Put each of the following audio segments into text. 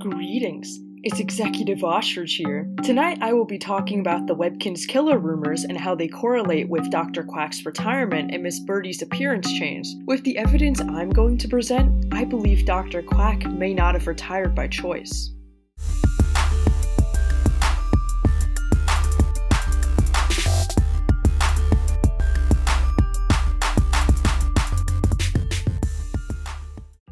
Greetings, it's Executive Ostrich here. Tonight I will be talking about the Webkinz Killer rumors and how they correlate with Dr. Quack's retirement and Miss Birdy's appearance change. With the evidence I'm going to present, I believe Dr. Quack may not have retired by choice.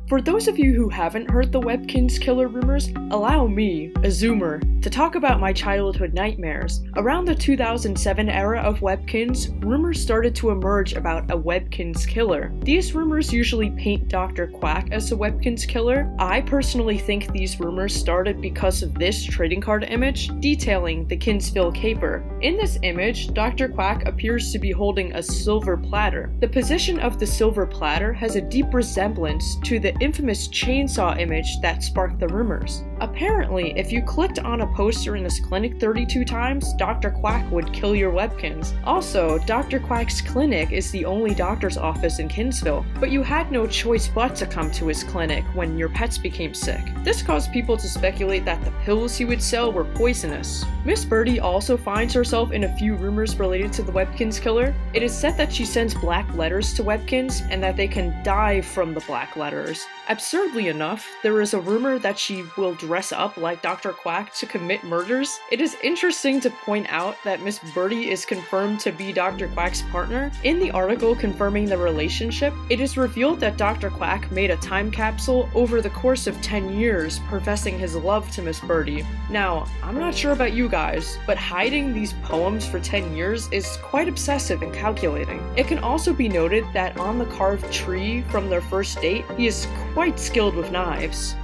For those of you who haven't heard the Webkinz Killer rumors, allow me, a Zoomer, to talk about my childhood nightmares. Around the 2007 era of Webkinz, rumors started to emerge about a Webkinz Killer. These rumors usually paint Dr. Quack as a Webkinz Killer. I personally think these rumors started because of this trading card image detailing the Kinsville Caper. In this image, Dr. Quack appears to be holding a silver platter. The position of the silver platter has a deep resemblance to the infamous chainsaw image that sparked the rumors. Apparently, if you clicked on a poster in this clinic 32 times, Dr. Quack would kill your Webkinz. Also, Dr. Quack's clinic is the only doctor's office in Kinsville, but you had no choice but to come to his clinic when your pets became sick. This caused people to speculate that the pills he would sell were poisonous. Miss Birdy also finds herself in a few rumors related to the Webkinz Killer. It is said that she sends black letters to Webkinz and that they can die from the black letters. Absurdly enough, there is a rumor that she will dress up like Dr. Quack to commit murders. It is interesting to point out that Miss Birdy is confirmed to be Dr. Quack's partner. In the article confirming the relationship, it is revealed that Dr. Quack made a time capsule over the course of 10 years professing his love to Miss Birdy. Now, I'm not sure about you guys, but hiding these poems for 10 years is quite obsessive and calculating. It can also be noted that on the carved tree from their first date, he is quite skilled with knives.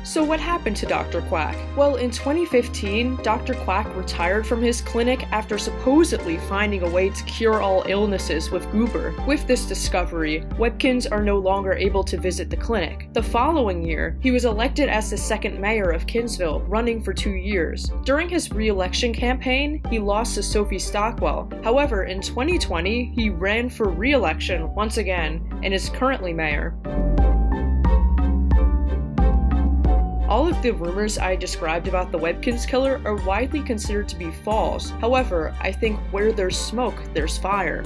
So what happened to Dr. Quack? Well, in 2015, Dr. Quack retired from his clinic after supposedly finding a way to cure all illnesses with goober. With this discovery, Webkinz are no longer able to visit the clinic. The following year, he was elected as the second mayor of Kinsville, running for 2 years. During his re-election campaign, he lost to Sophie Stockwell. However, in 2020, he ran for re-election once again and is currently mayor. All of the rumors I described about the Webkinz Killer are widely considered to be false. However, I think where there's smoke, there's fire.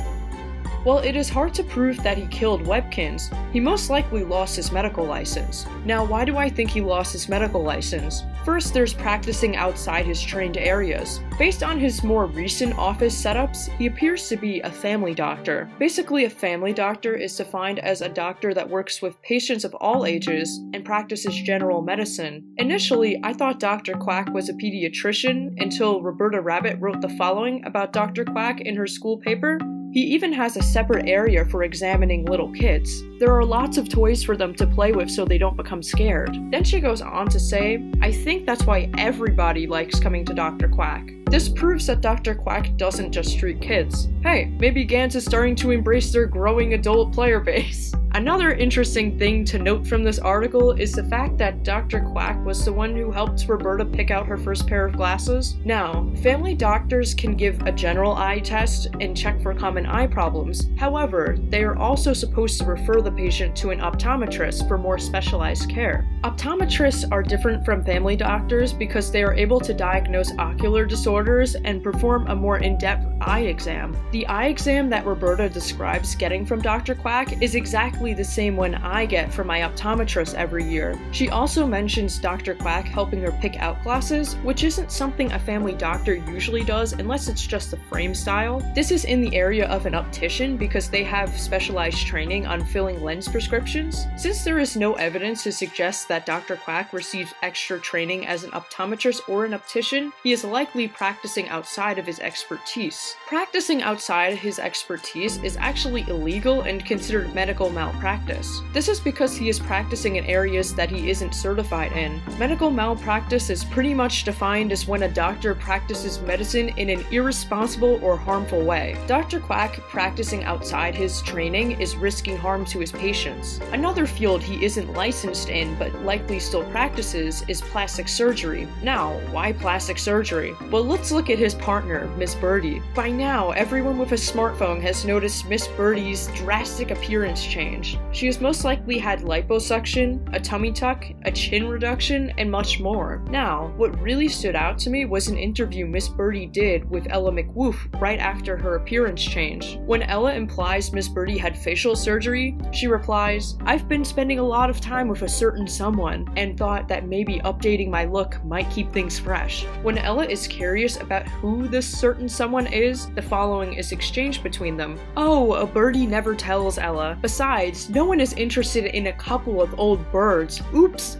While it is hard to prove that he killed Webkinz, he most likely lost his medical license. Now, why do I think he lost his medical license? First, there's practicing outside his trained areas. Based on his more recent office setups, he appears to be a family doctor. Basically, a family doctor is defined as a doctor that works with patients of all ages and practices general medicine. Initially, I thought Dr. Quack was a pediatrician until Roberta Rabbit wrote the following about Dr. Quack in her school paper. He even has a separate area for examining little kids. There are lots of toys for them to play with so they don't become scared. Then she goes on to say, I think that's why everybody likes coming to Dr. Quack. This proves that Dr. Quack doesn't just treat kids. Hey, maybe Ganz is starting to embrace their growing adult player base. Another interesting thing to note from this article is the fact that Dr. Quack was the one who helped Roberta pick out her first pair of glasses. Now, family doctors can give a general eye test and check for common eye problems. However, they are also supposed to refer the patient to an optometrist for more specialized care. Optometrists are different from family doctors because they are able to diagnose ocular disorders and perform a more in-depth eye exam. The eye exam that Roberta describes getting from Dr. Quack is exactly the same one I get from my optometrist every year. She also mentions Dr. Quack helping her pick out glasses, which isn't something a family doctor usually does unless it's just the frame style. This is in the area of an optician because they have specialized training on filling lens prescriptions. Since there is no evidence to suggest that Dr. Quack receives extra training as an optometrist or an optician, he is likely practicing outside of his expertise. Practicing outside his expertise is actually illegal and considered medical malpractice. This is because he is practicing in areas that he isn't certified in. Medical malpractice is pretty much defined as when a doctor practices medicine in an irresponsible or harmful way. Dr. Quack practicing outside his training is risking harm to his patients. Another field he isn't licensed in but likely still practices is plastic surgery. Now, why plastic surgery? Well, Let's look at his partner, Miss Birdy. By now, everyone with a smartphone has noticed Miss Birdy's drastic appearance change. She has most likely had liposuction, a tummy tuck, a chin reduction, and much more. Now, what really stood out to me was an interview Miss Birdy did with Ella McWoof right after her appearance change. When Ella implies Miss Birdy had facial surgery, she replies, "I've been spending a lot of time with a certain someone and thought that maybe updating my look might keep things fresh." When Ella is curious about who this certain someone is, the following is exchanged between them. "Oh, a birdie never tells, Ella. Besides, no one is interested in a couple of old birds. Oops,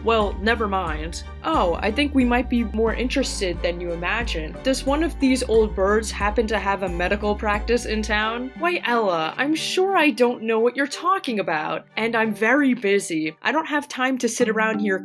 well, never mind. Oh, I think we might be more interested than you imagine. Does one of these old birds happen to have a medical practice in town? Why, Ella, I'm sure I don't know what you're talking about, and I'm very busy. I don't have time to sit around here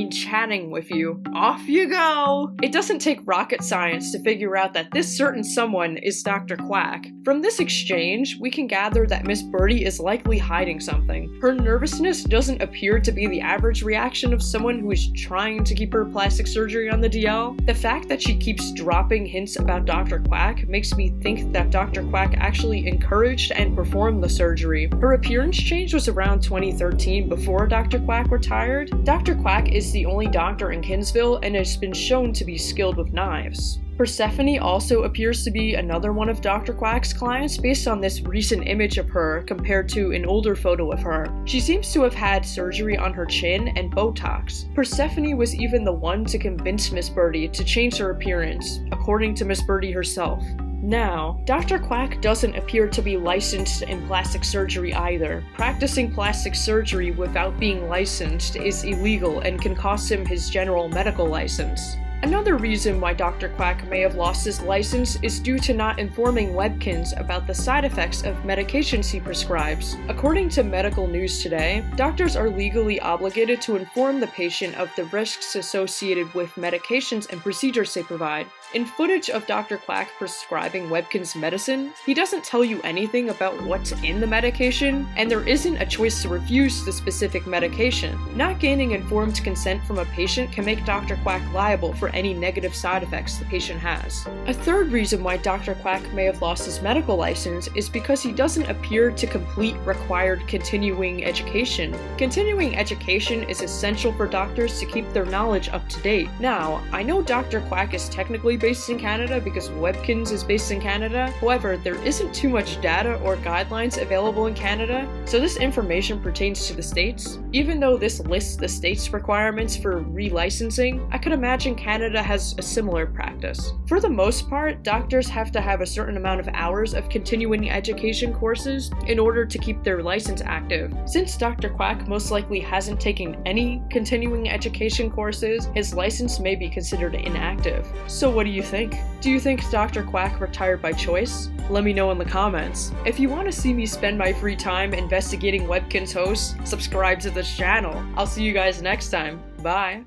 chatting with you. Off you go." It doesn't take rocket science to figure out that this certain someone is Dr. Quack. From this exchange, we can gather that Miss Birdy is likely hiding something. Her nervousness doesn't appear to be the average reaction of someone who is trying to keep her plastic surgery on the DL. The fact that she keeps dropping hints about Dr. Quack makes me think that Dr. Quack actually encouraged and performed the surgery. Her appearance change was around 2013 before Dr. Quack retired. Dr. Quack is the only doctor in Kinsville and has been shown to be skilled with knives. Persephone also appears to be another one of Dr. Quack's clients based on this recent image of her compared to an older photo of her. She seems to have had surgery on her chin and Botox. Persephone was even the one to convince Miss Birdy to change her appearance, according to Miss Birdy herself. Now, Dr. Quack doesn't appear to be licensed in plastic surgery either. Practicing plastic surgery without being licensed is illegal and can cost him his general medical license. Another reason why Dr. Quack may have lost his license is due to not informing Webkinz about the side effects of medications he prescribes. According to Medical News Today, doctors are legally obligated to inform the patient of the risks associated with medications and procedures they provide. In footage of Dr. Quack prescribing Webkinz medicine, he doesn't tell you anything about what's in the medication, and there isn't a choice to refuse the specific medication. Not gaining informed consent from a patient can make Dr. Quack liable for any negative side effects the patient has. A third reason why Dr. Quack may have lost his medical license is because he doesn't appear to complete required continuing education. Continuing education is essential for doctors to keep their knowledge up to date. Now, I know Dr. Quack is technically based in Canada because Webkinz is based in Canada. However, there isn't too much data or guidelines available in Canada, so this information pertains to the States. Even though this lists the state's requirements for relicensing, I could imagine Canada has a similar practice. For the most part, doctors have to have a certain amount of hours of continuing education courses in order to keep their license active. Since Dr. Quack most likely hasn't taken any continuing education courses, his license may be considered inactive. So what do you think? Do you think Dr. Quack retired by choice? Let me know in the comments. If you want to see me spend my free time investigating Webkinz hosts, subscribe to this channel. I'll see you guys next time. Bye.